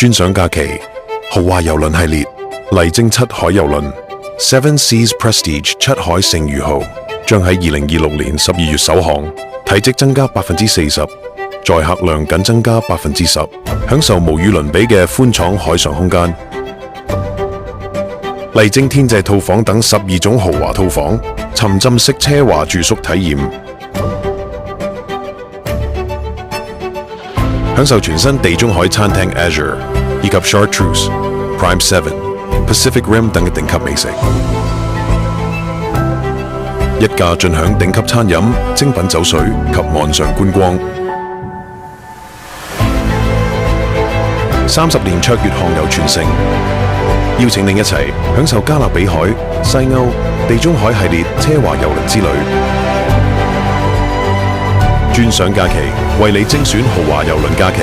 專賞假期豪華郵輪系列麗晶七海郵輪 Seven Seas Prestige 七海盛譽號將喺2026年12月首航，體積增加40%，載客量僅增加10%，享受無與倫比嘅寬敞海上空間。麗晶天際套房等12種豪華套房，沉浸式奢華住宿體驗，享受全新地中海餐廳 Azure 以及 Chartreuse、Prime7、Pacific Rim 等嘅頂級美食，一架盡享頂級餐飲、精品酒水及岸上觀光。30年卓越航遊傳承，邀請您一齊享受加勒比海、西歐、地中海系列奢華郵輪之旅。專賞假期，為你精選豪華郵輪假期。